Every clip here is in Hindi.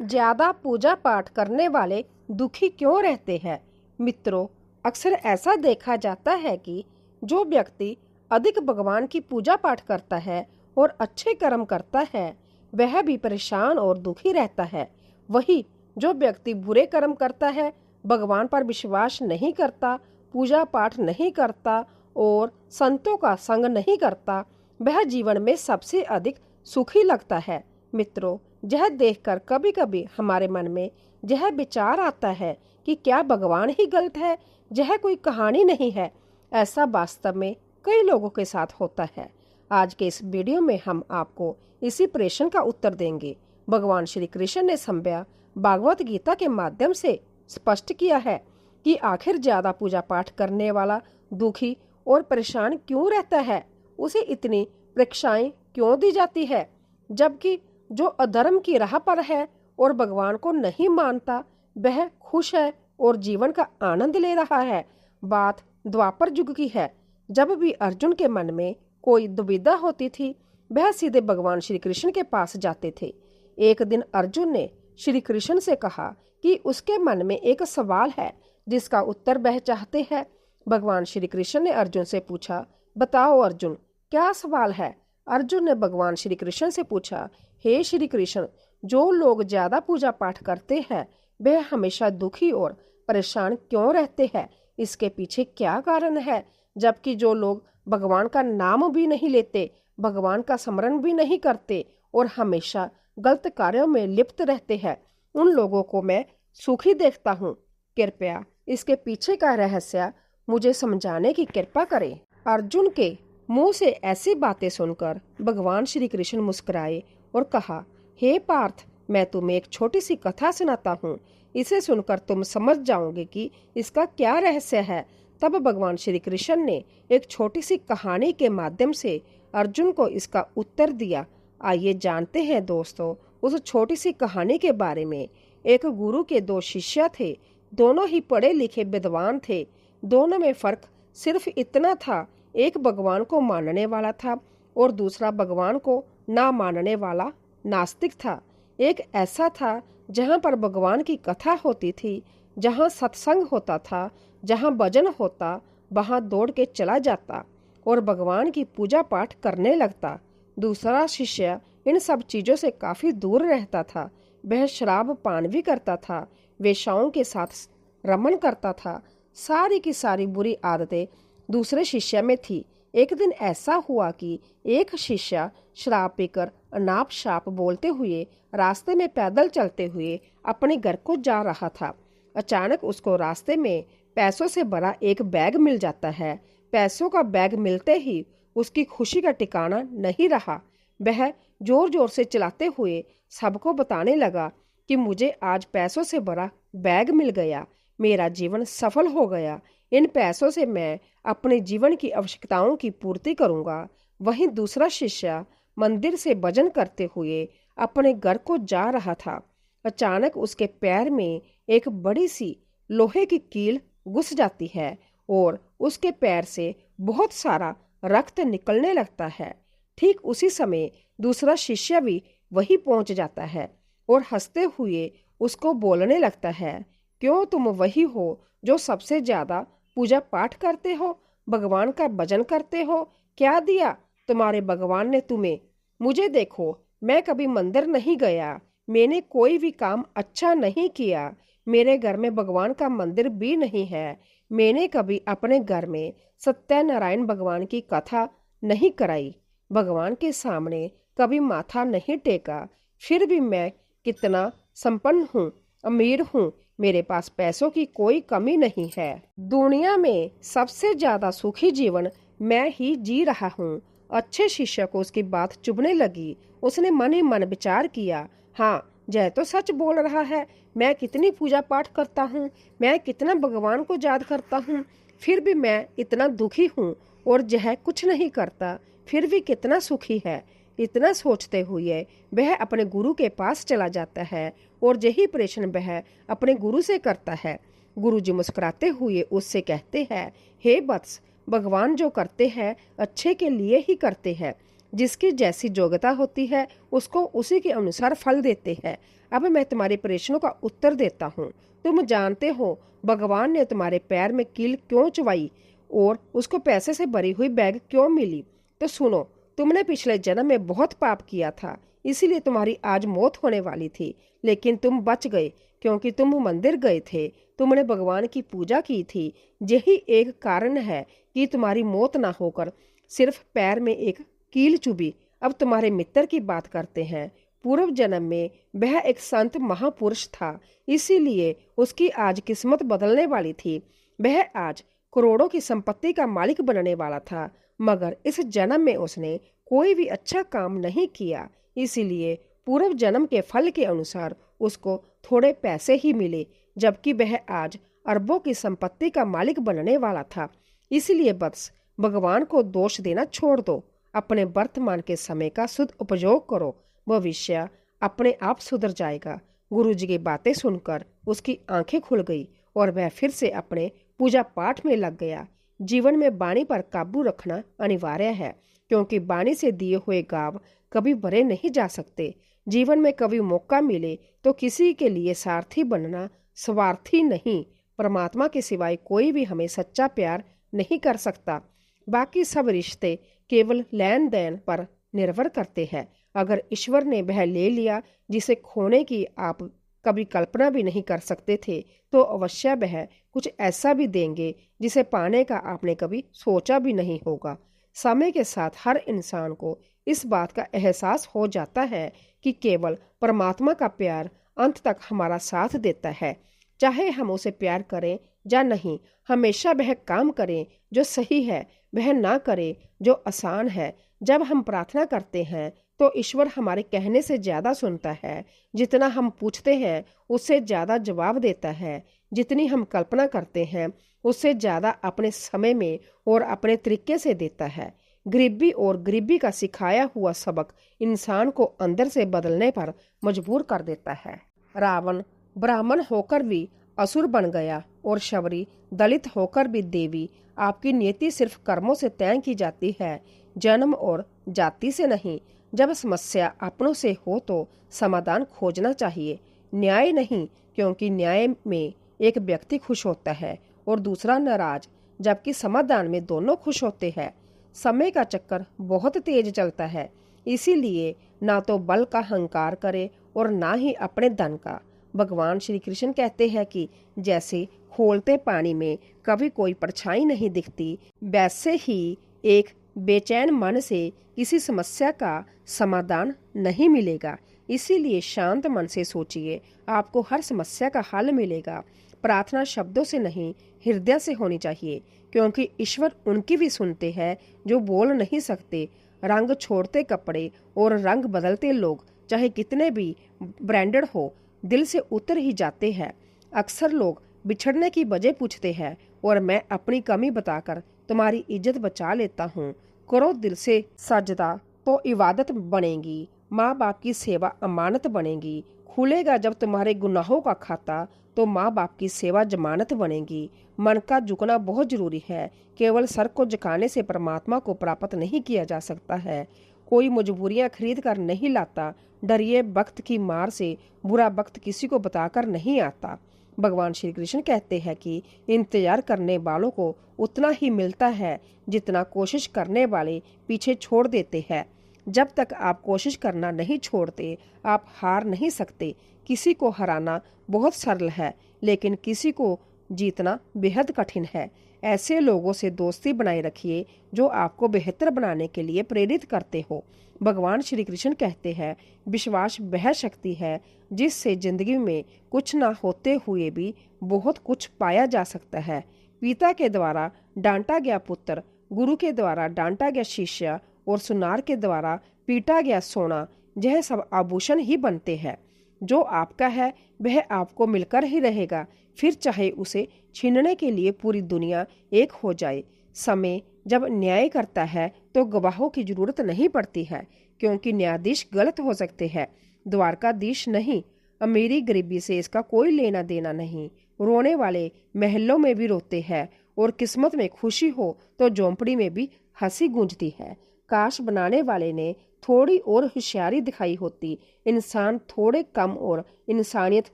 ज्यादा पूजा पाठ करने वाले दुखी क्यों रहते हैं? मित्रों, अक्सर ऐसा देखा जाता है कि जो व्यक्ति अधिक भगवान की पूजा पाठ करता है और अच्छे कर्म करता है, वह भी परेशान और दुखी रहता है। वही जो व्यक्ति बुरे कर्म करता है, भगवान पर विश्वास नहीं करता, पूजा पाठ नहीं करता और संतों का संग नहीं करता, वह जीवन में सबसे अधिक सुखी लगता है। मित्रों, यह देखकर कभी कभी हमारे मन में यह विचार आता है कि क्या भगवान ही गलत है, यह कोई कहानी नहीं है। ऐसा वास्तव में कई लोगों के साथ होता है। आज के इस वीडियो में हम आपको इसी प्रश्न का उत्तर देंगे। भगवान श्री कृष्ण ने संभव भागवत गीता के माध्यम से स्पष्ट किया है कि आखिर ज्यादा पूजा पाठ करने वाला दुखी और परेशान क्यों रहता है, उसे इतनी परीक्षाएं क्यों दी जाती है, जबकि जो अधर्म की राह पर है और भगवान को नहीं मानता, वह खुश है और जीवन का आनंद ले रहा है। बात द्वापर युग की है। जब भी अर्जुन के मन में कोई दुविधा होती थी, वह सीधे भगवान श्री कृष्ण के पास जाते थे। एक दिन अर्जुन ने श्री कृष्ण से कहा कि उसके मन में एक सवाल है जिसका उत्तर वह चाहते हैं। भगवान श्री कृष्ण ने अर्जुन से पूछा, बताओ अर्जुन, क्या सवाल है? अर्जुन ने भगवान श्री कृष्ण से पूछा, हे श्री कृष्ण, जो लोग ज्यादा पूजा पाठ करते हैं, वह हमेशा दुखी और परेशान क्यों रहते हैं? इसके पीछे क्या कारण है? जबकि जो लोग भगवान का नाम भी नहीं लेते, भगवान का स्मरण भी नहीं करते और हमेशा गलत कार्यों में लिप्त रहते हैं, उन लोगों को मैं सुखी देखता हूँ। कृपया इसके पीछे का रहस्य मुझे समझाने की कृपा करें। अर्जुन के मुंह से ऐसी बातें सुनकर भगवान श्री कृष्ण मुस्कुराए और कहा, हे पार्थ, मैं तुम्हें एक छोटी सी कथा सुनाता हूँ। इसे सुनकर तुम समझ जाओगे कि इसका क्या रहस्य है। तब भगवान श्री कृष्ण ने एक छोटी सी कहानी के माध्यम से अर्जुन को इसका उत्तर दिया। आइए जानते हैं दोस्तों उस छोटी सी कहानी के बारे में। एक गुरु के दो शिष्य थे। दोनों ही पढ़े लिखे विद्वान थे। दोनों में फर्क सिर्फ इतना था, एक भगवान को मानने वाला था और दूसरा भगवान को ना मानने वाला नास्तिक था। एक ऐसा था जहाँ पर भगवान की कथा होती थी, जहाँ सत्संग होता था, जहाँ भजन होता, वहाँ दौड़ के चला जाता और भगवान की पूजा पाठ करने लगता। दूसरा शिष्य इन सब चीजों से काफी दूर रहता था। वह शराब पान भी करता था, वेश्याओं के साथ रमन करता था। सारी की सारी बुरी आदतें दूसरे शिष्य में थी। एक दिन ऐसा हुआ कि एक शिष्य शराब पीकर अनाप शाप बोलते हुए रास्ते में पैदल चलते हुए अपने घर को जा रहा था। अचानक उसको रास्ते में पैसों से भरा एक बैग मिल जाता है। पैसों का बैग मिलते ही उसकी खुशी का ठिकाना नहीं रहा। वह जोर जोर से चलाते हुए सबको बताने लगा कि मुझे आज पैसों से भरा बैग मिल गया, मेरा जीवन सफल हो गया। इन पैसों से मैं अपने जीवन की आवश्यकताओं की पूर्ति करूंगा। वहीं दूसरा शिष्य मंदिर से भजन करते हुए अपने घर को जा रहा था। अचानक उसके पैर में एक बड़ी सी लोहे की कील घुस जाती है और उसके पैर से बहुत सारा रक्त निकलने लगता है। ठीक उसी समय दूसरा शिष्य भी वहीं पहुंच जाता है और हंसते हुए उसको बोलने लगता है, क्यों तुम वही हो जो सबसे ज्यादा पूजा पाठ करते हो, भगवान का भजन करते हो? क्या दिया तुम्हारे भगवान ने तुम्हें? मुझे देखो, मैं कभी मंदिर नहीं गया, मैंने कोई भी काम अच्छा नहीं किया, मेरे घर में भगवान का मंदिर भी नहीं है, मैंने कभी अपने घर में सत्यनारायण भगवान की कथा नहीं कराई, भगवान के सामने कभी माथा नहीं टेका, फिर भी मैं कितना संपन्न हूँ, अमीर हूँ, मेरे पास पैसों की कोई कमी नहीं है। दुनिया में सबसे ज्यादा सुखी जीवन मैं ही जी रहा हूँ। अच्छे शिष्य को उसकी बात चुभने लगी। उसने मन ही मन विचार किया, हाँ, यह तो सच बोल रहा है। मैं कितनी पूजा पाठ करता हूँ, मैं कितना भगवान को याद करता हूँ, फिर भी मैं इतना दुखी हूँ और यह कुछ नहीं करता, फिर भी कितना सुखी है। इतना सोचते हुए वह अपने गुरु के पास चला जाता है और यही प्रश्न वह अपने गुरु से करता है। गुरु जी मुस्कुराते हुए उससे कहते हैं, हे वत्स, भगवान जो करते हैं अच्छे के लिए ही करते हैं। जिसकी जैसी योग्यता होती है उसको उसी के अनुसार फल देते हैं। अब मैं तुम्हारे प्रश्नों का उत्तर देता हूँ। तुम जानते हो भगवान ने तुम्हारे पैर में कील क्यों चुवाई और उसको पैसे से भरी हुई बैग क्यों मिली? तो सुनो, तुमने पिछले जन्म में बहुत पाप किया था, इसीलिए तुम्हारी आज मौत होने वाली थी, लेकिन तुम बच गए क्योंकि तुम मंदिर गए थे, तुमने भगवान की पूजा की थी। यही एक कारण है कि तुम्हारी मौत ना होकर सिर्फ पैर में एक कील चुभी। अब तुम्हारे मित्र की बात करते हैं। पूर्व जन्म में वह एक संत महापुरुष था, इसीलिए उसकी आज किस्मत बदलने वाली थी। वह आज करोड़ों की संपत्ति का मालिक बनने वाला था, मगर इस जन्म में उसने कोई भी अच्छा काम नहीं किया, इसीलिए पूर्व जन्म के फल के अनुसार उसको थोड़े पैसे ही मिले, जबकि वह आज अरबों की संपत्ति का मालिक बनने वाला था। इसलिए बस भगवान को दोष देना छोड़ दो, अपने वर्तमान के समय का शुद्ध उपयोग करो, भविष्य अपने आप सुधर जाएगा। गुरुजी की बातें सुनकर उसकी आंखें खुल गई और वह फिर से अपने पूजा पाठ में लग गया। जीवन में वाणी पर काबू रखना अनिवार्य है, क्योंकि वाणी से दिए हुए गाव कभी भरे नहीं जा सकते। जीवन में कभी मौका मिले तो किसी के लिए सारथी बनना, स्वार्थी नहीं। परमात्मा के सिवाय कोई भी हमें सच्चा प्यार नहीं कर सकता। बाकी सब रिश्ते केवल लेन देन पर निर्भर करते हैं। अगर ईश्वर ने वह ले लिया जिसे खोने की आप कभी कल्पना भी नहीं कर सकते थे, तो अवश्य वह कुछ ऐसा भी देंगे जिसे पाने का आपने कभी सोचा भी नहीं होगा। समय के साथ हर इंसान को इस बात का एहसास हो जाता है कि केवल परमात्मा का प्यार अंत तक हमारा साथ देता है। चाहे हम उसे प्यार करें या नहीं, हमेशा वह काम करें जो सही है, वह ना करे जो आसान है। जब हम प्रार्थना करते हैं तो ईश्वर हमारे कहने से ज़्यादा सुनता है। जितना हम पूछते हैं उससे ज़्यादा जवाब देता है। जितनी हम कल्पना करते हैं उससे ज़्यादा अपने समय में और अपने तरीके से देता है। गरीबी और गरीबी का सिखाया हुआ सबक इंसान को अंदर से बदलने पर मजबूर कर देता है। रावण ब्राह्मण होकर भी असुर बन गया और शबरी दलित होकर भी देवी। आपकी नियति सिर्फ कर्मों से तय की जाती है, जन्म और जाति से नहीं। जब समस्या अपनों से हो तो समाधान खोजना चाहिए, न्याय नहीं, क्योंकि न्याय में एक व्यक्ति खुश होता है और दूसरा नाराज, जबकि समाधान में दोनों खुश होते हैं। समय का चक्कर बहुत तेज चलता है, इसीलिए ना तो बल का अहंकार करे और ना ही अपने धन का। भगवान श्री कृष्ण कहते हैं कि जैसे खोलते पानी में कभी कोई परछाई नहीं दिखती, वैसे ही एक बेचैन मन से किसी समस्या का समाधान नहीं मिलेगा। इसीलिए शांत मन से सोचिए, आपको हर समस्या का हल मिलेगा। प्रार्थना शब्दों से नहीं, हृदय से होनी चाहिए, क्योंकि ईश्वर उनकी भी सुनते हैं जो बोल नहीं सकते। रंग छोड़ते कपड़े और रंग बदलते लोग चाहे कितने भी ब्रांडेड हो, दिल से उतर ही जाते हैं। अक्सर लोग बिछड़ने की वजह पूछते हैं और मैं अपनी कमी बताकर तुम्हारी इज्जत बचा लेता हूँ। करो दिल से सजदा तो इबादत बनेगी, माँ बाप की सेवा अमानत बनेगी। खुलेगा जब तुम्हारे गुनाहों का खाता तो माँ बाप की सेवा जमानत बनेगी। मन का झुकना बहुत जरूरी है, केवल सर को झुकाने से परमात्मा को प्राप्त नहीं किया जा सकता है। कोई मजबूरियाँ खरीद कर नहीं लाता, डरिए वक्त की मार से, बुरा वक्त किसी को बताकर नहीं आता। भगवान श्री कृष्ण कहते हैं कि इंतजार करने वालों को उतना ही मिलता है जितना कोशिश करने वाले पीछे छोड़ देते हैं। जब तक आप कोशिश करना नहीं छोड़ते, आप हार नहीं सकते। किसी को हराना बहुत सरल है, लेकिन किसी को जीतना बेहद कठिन है। ऐसे लोगों से दोस्ती बनाए रखिए जो आपको बेहतर बनाने के लिए प्रेरित करते हो। भगवान श्री कृष्ण कहते हैं, विश्वास वह शक्ति है जिससे जिंदगी में कुछ ना होते हुए भी बहुत कुछ पाया जा सकता है। पिता के द्वारा डांटा गया पुत्र, गुरु के द्वारा डांटा गया शिष्य और सुनार के द्वारा पीटा गया सोना, यह सब आभूषण ही बनते हैं। जो आपका है वह आपको मिलकर ही रहेगा, फिर चाहे उसे छीनने के लिए पूरी दुनिया एक हो जाए। समय जब न्याय करता है तो गवाहों की जरूरत नहीं पड़ती है, क्योंकि न्यायाधीश गलत हो सकते हैं, द्वारकाधीश नहीं। अमीरी गरीबी से इसका कोई लेना देना नहीं। रोने वाले महलों में भी रोते हैं और किस्मत में खुशी हो तो झोंपड़ी में भी हंसी गूंजती है। काश बनाने वाले ने थोड़ी और होशियारी दिखाई होती, इंसान थोड़े कम और इंसानियत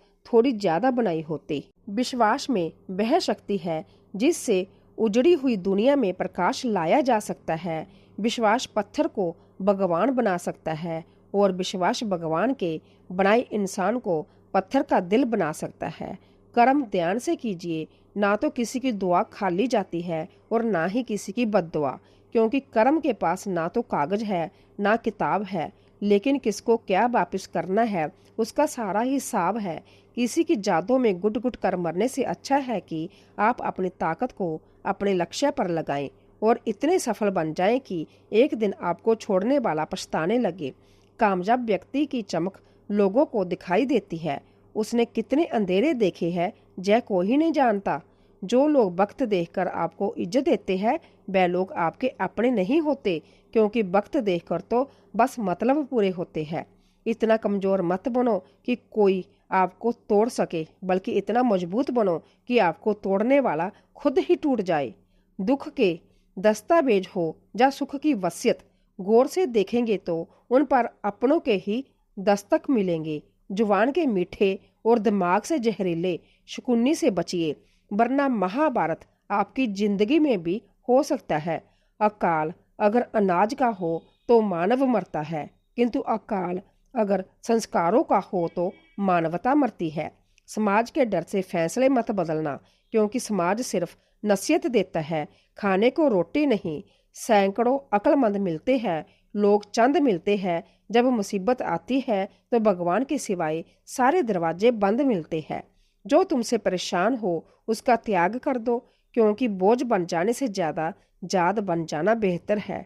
थोड़ी ज्यादा बनाई होती। विश्वास में वह शक्ति है जिससे उजड़ी हुई दुनिया में प्रकाश लाया जा सकता है। विश्वास पत्थर को भगवान बना सकता है और विश्वास भगवान के बनाए इंसान को पत्थर का दिल बना सकता है। कर्म ध्यान से कीजिए, ना तो किसी की दुआ खाली जाती है और ना ही किसी की बद्दुआ, क्योंकि कर्म के पास ना तो कागज है ना किताब है, लेकिन किसको क्या वापिस करना है उसका सारा हिसाब है। किसी की जादों में गुट गुट कर मरने से अच्छा है कि आप अपनी ताकत को अपने लक्ष्य पर लगाएं और इतने सफल बन जाएं कि एक दिन आपको छोड़ने वाला पछताने लगे। कामयाब व्यक्ति की चमक लोगों को दिखाई देती है। उसने कितने अंधेरे देखे हैं यह कोई नहीं जानता। जो लोग वक्त देखकर आपको इज्जत देते हैं वह लोग आपके अपने नहीं होते, क्योंकि वक्त देखकर तो बस मतलब पूरे होते हैं। इतना कमजोर मत बनो कि कोई आपको तोड़ सके, बल्कि इतना मजबूत बनो कि आपको तोड़ने वाला खुद ही टूट जाए। दुख के दस्तावेज हो या सुख की वसीयत, गौर से देखेंगे तो उन पर अपनों के ही दस्तक मिलेंगे। जुबान के मीठे और दिमाग से जहरीले शकुनी से बचिए, वरना महाभारत आपकी जिंदगी में भी हो सकता है। अकाल अगर अनाज का हो तो मानव मरता है, किंतु अकाल अगर संस्कारों का हो तो मानवता मरती है। समाज के डर से फैसले मत बदलना, क्योंकि समाज सिर्फ नसीहत देता है, खाने को रोटी नहीं। सैकड़ों अक्लमंद मिलते हैं, लोग चंद मिलते हैं। जब मुसीबत आती है तो भगवान के सिवाय सारे दरवाजे बंद मिलते हैं। जो तुमसे परेशान हो उसका त्याग कर दो, क्योंकि बोझ बन जाने से ज्यादा जाद बन जाना बेहतर है।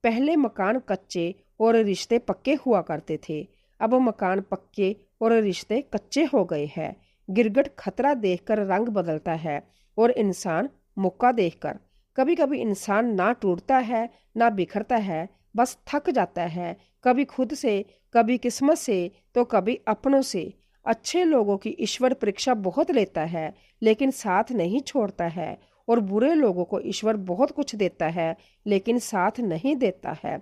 पहले मकान कच्चे और रिश्ते पक्के हुआ करते थे, अब मकान पक्के और रिश्ते कच्चे हो गए हैं। गिरगिट खतरा देखकर रंग बदलता है और इंसान मौका देखकर। कभी कभी इंसान ना टूटता है ना बिखरता है, बस थक जाता है, कभी खुद से, कभी किस्मत से, तो कभी अपनों से। अच्छे लोगों की ईश्वर परीक्षा बहुत लेता है, लेकिन साथ नहीं छोड़ता है, और बुरे लोगों को ईश्वर बहुत कुछ देता है, लेकिन साथ नहीं देता है।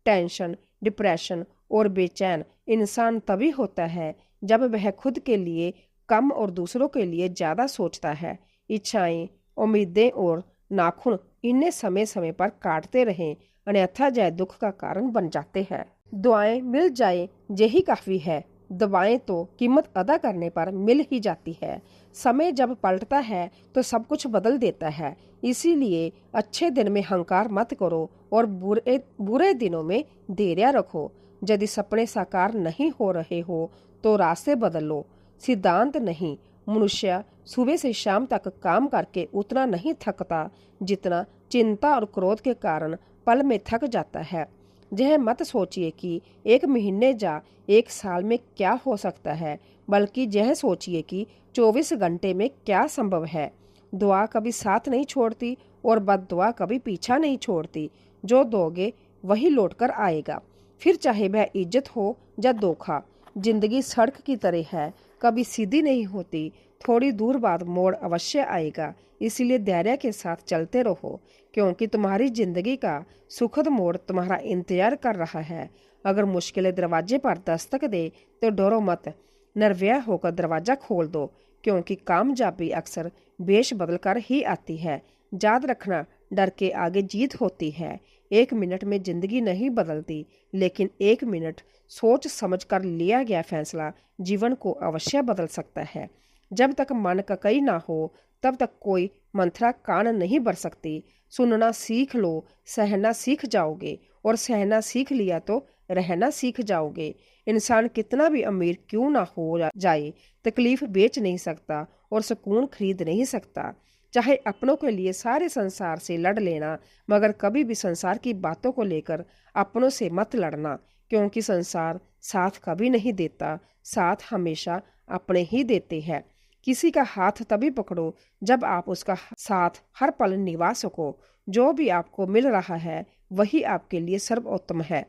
टेंशन, डिप्रेशन और बेचैन इंसान तभी होता है जब वह खुद के लिए कम और दूसरों के लिए ज्यादा सोचता है। इच्छाएं, उम्मीदें और नाखून इन्हें समय समय पर काटते रहें, अन्यथा जय दुख का कारण बन जाते हैं। दुआएं मिल जाए यही काफी है, दवाएं तो कीमत अदा करने पर मिल ही जाती है। समय जब पलटता है तो सब कुछ बदल देता है। इसीलिए अच्छे दिन में हंकार मत करो और बुरे दिनों में धैर्य रखो। यदि सपने साकार नहीं हो रहे हो तो रास्ते बदल लो, सिद्धांत नहीं। मनुष्य सुबह से शाम तक काम करके उतना नहीं थकता जितना चिंता और क्रोध के कारण पल में थक जाता है। यह मत सोचिए कि एक महीने या एक साल में क्या हो सकता है, बल्कि यह सोचिए कि 24 घंटे में क्या संभव है। दुआ कभी साथ नहीं छोड़ती और बद्दुआ कभी पीछा नहीं छोड़ती। जो दोगे वही लौट कर आएगा, फिर चाहे वह इज्जत हो या धोखा। जिंदगी सड़क की तरह है, कभी सीधी नहीं होती, थोड़ी दूर बाद मोड़ अवश्य आएगा। इसीलिए धैर्य के साथ चलते रहो, क्योंकि तुम्हारी जिंदगी का सुखद मोड़ तुम्हारा इंतजार कर रहा है। अगर मुश्किलें दरवाजे पर दस्तक दे तो डरो मत, निर्भय होकर दरवाजा खोल दो, क्योंकि कामयाबी अक्सर वेश बदल कर ही आती है। याद रखना, डर के आगे जीत होती है। 1 मिनट में जिंदगी नहीं बदलती, लेकिन 1 मिनट सोच समझ कर लिया गया फैसला जीवन को अवश्य बदल सकता है। जब तक मन का कई ना हो तब तक कोई मंत्रा कान नहीं भर सकती। सुनना सीख लो, सहना सीख जाओगे, और सहना सीख लिया तो रहना सीख जाओगे। इंसान कितना भी अमीर क्यों ना हो जाए, तकलीफ बेच नहीं सकता और सुकून खरीद नहीं सकता। चाहे अपनों के लिए सारे संसार से लड़ लेना, मगर कभी भी संसार की बातों को लेकर अपनों से मत लड़ना, क्योंकि संसार साथ कभी नहीं देता, साथ हमेशा अपने ही देते हैं। किसी का हाथ तभी पकड़ो जब आप उसका साथ हर पल निभा सको। जो भी आपको मिल रहा है वही आपके लिए सर्वोत्तम है।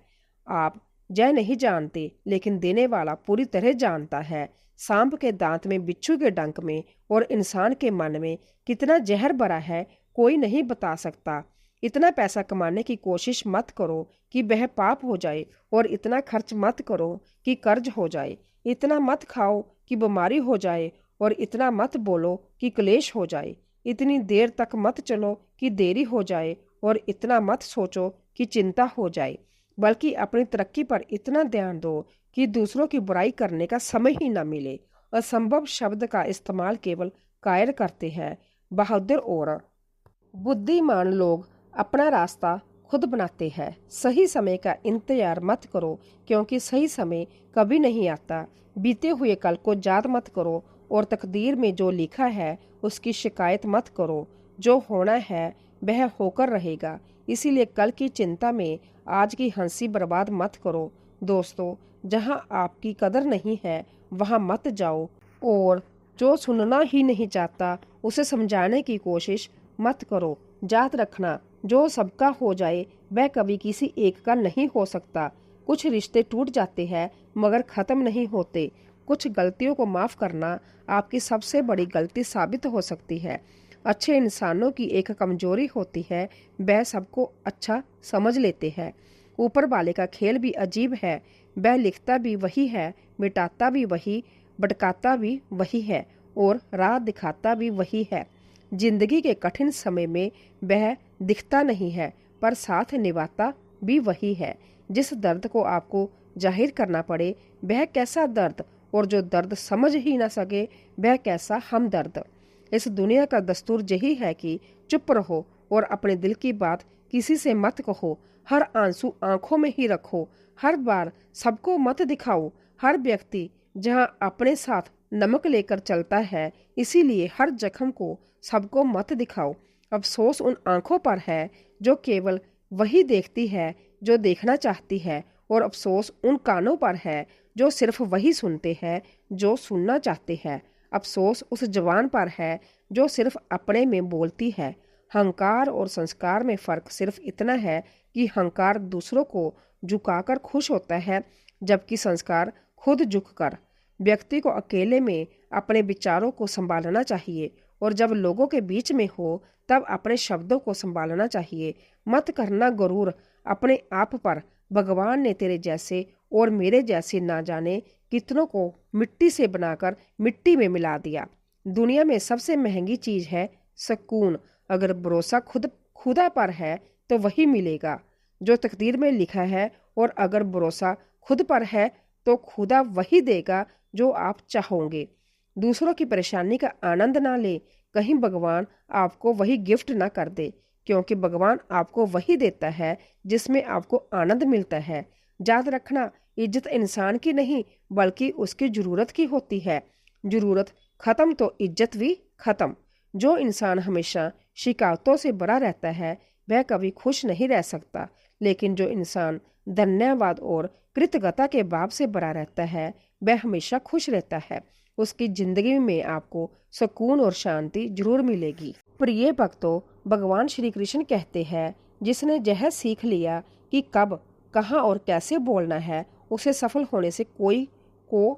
आप यह नहीं जानते, लेकिन देने वाला पूरी तरह जानता है। सांप के दांत में, बिच्छू के डंक में और इंसान के मन में कितना जहर भरा है कोई नहीं बता सकता। इतना पैसा कमाने की कोशिश मत करो कि वह पाप हो जाए, और इतना खर्च मत करो कि कर्ज हो जाए। इतना मत खाओ कि बीमारी हो जाए, और इतना मत बोलो कि क्लेश हो जाए। इतनी देर तक मत चलो कि देरी हो जाए, और इतना मत सोचो कि चिंता हो जाए। बल्कि अपनी तरक्की पर इतना ध्यान दो कि दूसरों की बुराई करने का समय ही न मिले। असंभव शब्द का इस्तेमाल केवल कायर करते हैं। बहादुर और बुद्धिमान लोग अपना रास्ता खुद बनाते हैं। सही समय का इंतजार मत करो, क्योंकि सही समय कभी नहीं आता। बीते हुए कल को याद मत करो, और तकदीर में जो लिखा है उसकी शिकायत मत करो। जो होना है वह होकर रहेगा, इसीलिए कल की चिंता में आज की हंसी बर्बाद मत करो। दोस्तों, जहां आपकी कदर नहीं है वहां मत जाओ, और जो सुनना ही नहीं चाहता उसे समझाने की कोशिश मत करो। याद रखना, जो सबका हो जाए वह कभी किसी एक का नहीं हो सकता। कुछ रिश्ते टूट जाते हैं मगर ख़त्म नहीं होते। कुछ गलतियों को माफ़ करना आपकी सबसे बड़ी गलती साबित हो सकती है। अच्छे इंसानों की एक कमजोरी होती है, वह सबको अच्छा समझ लेते हैं। ऊपर वाले का खेल भी अजीब है, वह लिखता भी वही है, मिटाता भी वही, भटकाता भी वही है, और राह दिखाता भी वही है। जिंदगी के कठिन समय में वह दिखता नहीं है, पर साथ निभाता भी वही है। जिस दर्द को आपको जाहिर करना पड़े वह कैसा दर्द, और जो दर्द समझ ही ना सके वह कैसा हमदर्द। इस दुनिया का दस्तूर यही है कि चुप रहो और अपने दिल की बात किसी से मत कहो। हर आंसू आंखों में ही रखो, हर बार सबको मत दिखाओ। हर व्यक्ति जहां अपने साथ नमक लेकर चलता है, इसीलिए हर जख्म को सबको मत दिखाओ। अफसोस उन आंखों पर है जो केवल वही देखती है जो देखना चाहती है, और अफसोस उन कानों पर है जो सिर्फ वही सुनते हैं जो सुनना चाहते हैं। अफसोस उस जवान पर है जो सिर्फ अपने में बोलती है। हंकार और संस्कार में फ़र्क सिर्फ इतना है कि हंकार दूसरों को झुकाकर खुश होता है, जबकि संस्कार खुद झुककर। व्यक्ति को अकेले में अपने विचारों को संभालना चाहिए, और जब लोगों के बीच में हो तब अपने शब्दों को संभालना चाहिए। मत करना गुरूर अपने आप पर। भगवान ने तेरे जैसे और मेरे जैसे ना जाने कितनों को मिट्टी से बनाकर मिट्टी में मिला दिया। दुनिया में सबसे महंगी चीज है सुकून। अगर भरोसा खुदा पर है तो वही मिलेगा जो तकदीर में लिखा है, और अगर भरोसा खुद पर है तो खुदा वही देगा जो आप चाहोगे। दूसरों की परेशानी का आनंद ना ले, कहीं भगवान आपको वही गिफ्ट ना कर दे, क्योंकि भगवान आपको वही देता है जिसमें आपको आनंद मिलता है। याद रखना, इज्जत इंसान की नहीं बल्कि उसकी ज़रूरत की होती है। ज़रूरत ख़त्म तो इज्जत भी ख़त्म। जो इंसान हमेशा शिकायतों से भरा रहता है वह कभी खुश नहीं रह सकता, लेकिन जो इंसान धन्यवाद और कृतज्ञता के भाव से भरा रहता है वह हमेशा खुश रहता है। उसकी जिंदगी में आपको सुकून और शांति जरूर मिलेगी। प्रिय भक्तों, भगवान श्री कृष्ण कहते हैं, जिसने यह सीख लिया कि कब, कहाँ और कैसे बोलना है, उसे सफल होने से कोई को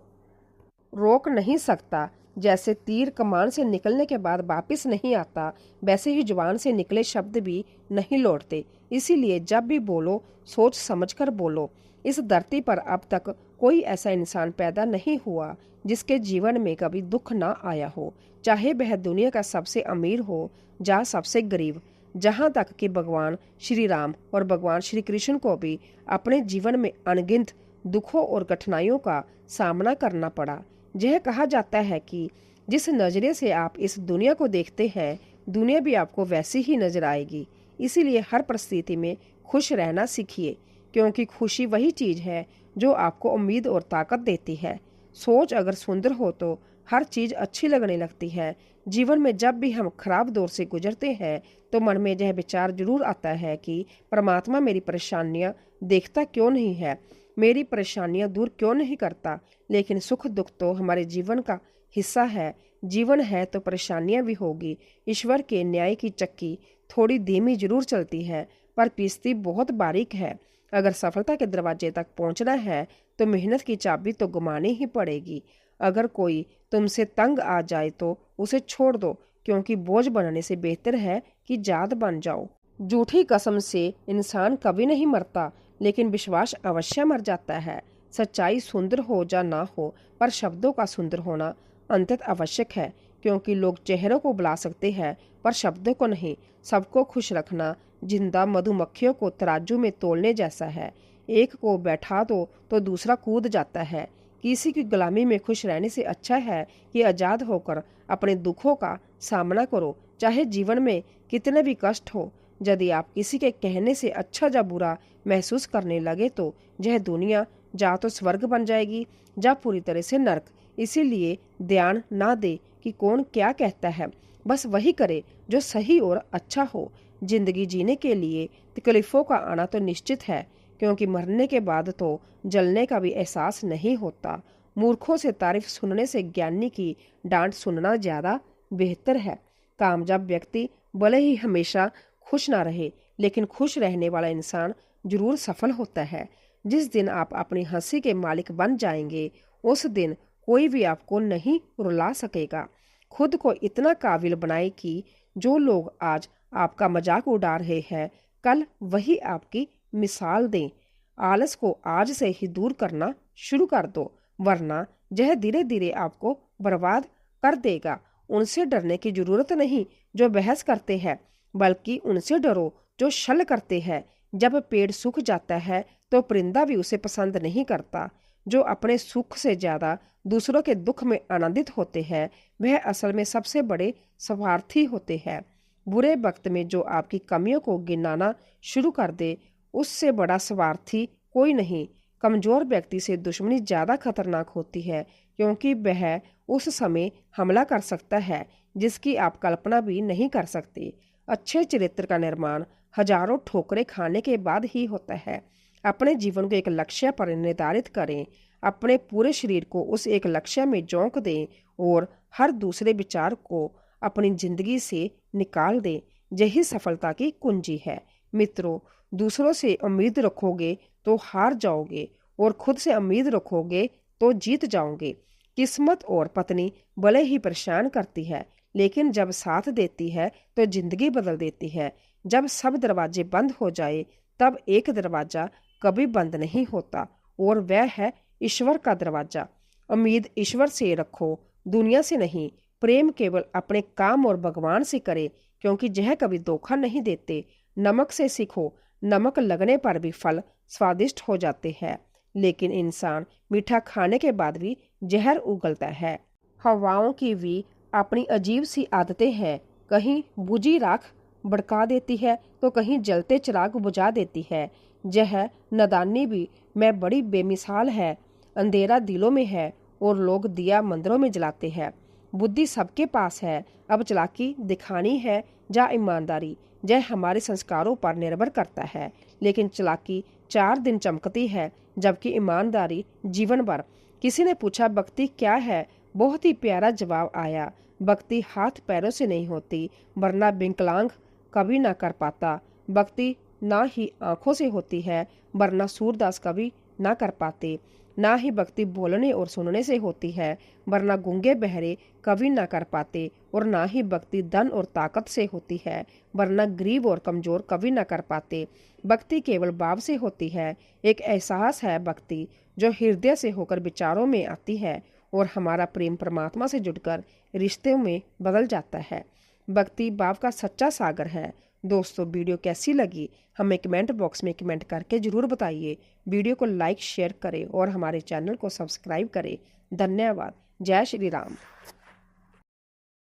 रोक नहीं सकता। जैसे तीर कमान से निकलने के बाद वापस नहीं आता, वैसे ही जुबान से निकले शब्द भी नहीं लौटते। इसीलिए जब भी बोलो सोच समझकर बोलो। इस धरती पर अब तक कोई ऐसा इंसान पैदा नहीं हुआ जिसके जीवन में कभी दुख ना आया हो, चाहे वह दुनिया का सबसे अमीर हो या सबसे गरीब। जहाँ तक कि भगवान श्री राम और भगवान श्री कृष्ण को भी अपने जीवन में अनगिनत दुखों और कठिनाइयों का सामना करना पड़ा। यह कहा जाता है कि जिस नज़रिए से आप इस दुनिया को देखते हैं, दुनिया भी आपको वैसी ही नजर आएगी। इसीलिए हर परिस्थिति में खुश रहना सीखिए, क्योंकि खुशी वही चीज़ है जो आपको उम्मीद और ताकत देती है। सोच अगर सुंदर हो तो हर चीज़ अच्छी लगने लगती है। जीवन में जब भी हम खराब दौर से गुजरते हैं तो मन में यह विचार जरूर आता है कि परमात्मा मेरी परेशानियां देखता क्यों नहीं है, मेरी परेशानियां दूर क्यों नहीं करता। लेकिन सुख दुख तो हमारे जीवन का हिस्सा है। जीवन है तो परेशानियां भी होगी। ईश्वर के न्याय की चक्की थोड़ी धीमी जरूर चलती है, पर पीसती बहुत बारीक है। अगर सफलता के दरवाजे तक पहुंचना है तो मेहनत की चाबी तो घुमानी ही पड़ेगी। अगर कोई तुमसे तंग आ जाए तो उसे छोड़ दो, क्योंकि बोझ बनने से बेहतर है कि जात बन जाओ। झूठी कसम से इंसान कभी नहीं मरता, लेकिन विश्वास अवश्य मर जाता है। सच्चाई सुंदर हो या ना हो, पर शब्दों का सुंदर होना अंततः आवश्यक है, क्योंकि लोग चेहरों को बुला सकते हैं पर शब्दों को नहीं। सबको खुश रखना जिंदा मधुमक्खियों को तराजू में तोलने जैसा है। एक को बैठा दो तो दूसरा कूद जाता है। किसी की गुलामी में खुश रहने से अच्छा है कि आज़ाद होकर अपने दुखों का सामना करो, चाहे जीवन में कितने भी कष्ट हो। यदि आप किसी के कहने से अच्छा या बुरा महसूस करने लगे तो यह दुनिया या तो स्वर्ग बन जाएगी या पूरी तरह से नर्क। इसीलिए ध्यान ना दे कि कौन क्या कहता है, बस वही करे जो सही और अच्छा हो। जिंदगी जीने के लिए तकलीफों का आना तो निश्चित है, क्योंकि मरने के बाद तो जलने का भी एहसास नहीं होता। मूर्खों से तारीफ सुनने से ज्ञानी की डांट सुनना ज्यादा बेहतर है। कामयाब व्यक्ति भले ही हमेशा खुश ना रहे, लेकिन खुश रहने वाला इंसान जरूर सफल होता है। जिस दिन आप अपनी हंसी के मालिक बन जाएंगे, उस दिन कोई भी आपको नहीं रुला सकेगा। खुद को इतना काबिल बनाए कि जो लोग आज आपका मजाक उड़ा रहे हैं, कल वही आपकी मिसाल दें। आलस को आज से ही दूर करना शुरू कर दो, वरना यह धीरे धीरे आपको बर्बाद कर देगा। उनसे डरने की जरूरत नहीं जो बहस करते हैं, बल्कि उनसे डरो जो छल करते हैं। जब पेड़ सूख जाता है तो परिंदा भी उसे पसंद नहीं करता। जो अपने सुख से ज्यादा दूसरों के दुख में आनंदित होते हैं, वह असल में सबसे बड़े स्वार्थी होते हैं। बुरे वक्त में जो आपकी कमियों को गिनाना शुरू कर दे, उससे बड़ा स्वार्थी कोई नहीं। कमजोर व्यक्ति से दुश्मनी ज्यादा खतरनाक होती है, क्योंकि वह उस समय हमला कर सकता है जिसकी आप कल्पना भी नहीं कर सकते। अच्छे चरित्र का निर्माण हजारों ठोकरें खाने के बाद ही होता है। अपने जीवन को एक लक्ष्य पर निर्धारित करें, अपने पूरे शरीर को उस एक लक्ष्य में झोंक दें और हर दूसरे विचार को अपनी जिंदगी से निकाल दें। यही सफलता की कुंजी है। मित्रों, दूसरों से उम्मीद रखोगे तो हार जाओगे, और खुद से उम्मीद रखोगे तो जीत जाओगे। किस्मत और पत्नी भले ही परेशान करती है, लेकिन जब साथ देती है तो जिंदगी बदल देती है। जब सब दरवाजे बंद हो जाए, तब एक दरवाजा कभी बंद नहीं होता, और वह है ईश्वर का दरवाजा। उम्मीद ईश्वर से रखो, दुनिया से नहीं। प्रेम केवल अपने काम और भगवान से करे, क्योंकि यह कभी धोखा नहीं देते। नमक से सीखो, नमक लगने पर भी फल स्वादिष्ट हो जाते हैं, लेकिन इंसान मीठा खाने के बाद भी जहर उगलता है। हवाओं की भी अपनी अजीब सी आदतें हैं, कहीं बुझी राख भड़का देती है तो कहीं जलते चिराग बुझा देती है। यह नादानी भी मैं बड़ी बेमिसाल है। अंधेरा दिलों में है और लोग दिया मंदिरों में जलाते हैं। बुद्धि सबके पास है, अब चालाकी दिखानी है या ईमानदारी, यह हमारे संस्कारों पर निर्भर करता है। लेकिन चालाकी 4 दिन चमकती है, जबकि ईमानदारी जीवन भर। किसी ने पूछा भक्ति क्या है? बहुत ही प्यारा जवाब आया, भक्ति हाथ पैरों से नहीं होती, वरना विकलांग कभी ना कर पाता। भक्ति ना ही आंखों से होती है, वरना सूरदास कभी ना कर पाते। ना ही भक्ति बोलने और सुनने से होती है, वरना गूंगे बहरे कभी ना कर पाते। और ना ही भक्ति धन और ताकत से होती है, वरना गरीब और कमजोर कभी ना कर पाते। भक्ति केवल भाव से होती है, एक एहसास है भक्ति जो हृदय से होकर विचारों में आती है, और हमारा प्रेम परमात्मा से जुड़कर रिश्तों में बदल जाता है। भक्ति भाव का सच्चा सागर है। दोस्तों, वीडियो कैसी लगी हमें कमेंट बॉक्स में कमेंट करके जरूर बताइए। वीडियो को लाइक शेयर करें और हमारे चैनल को सब्सक्राइब करें। धन्यवाद। जय श्री राम।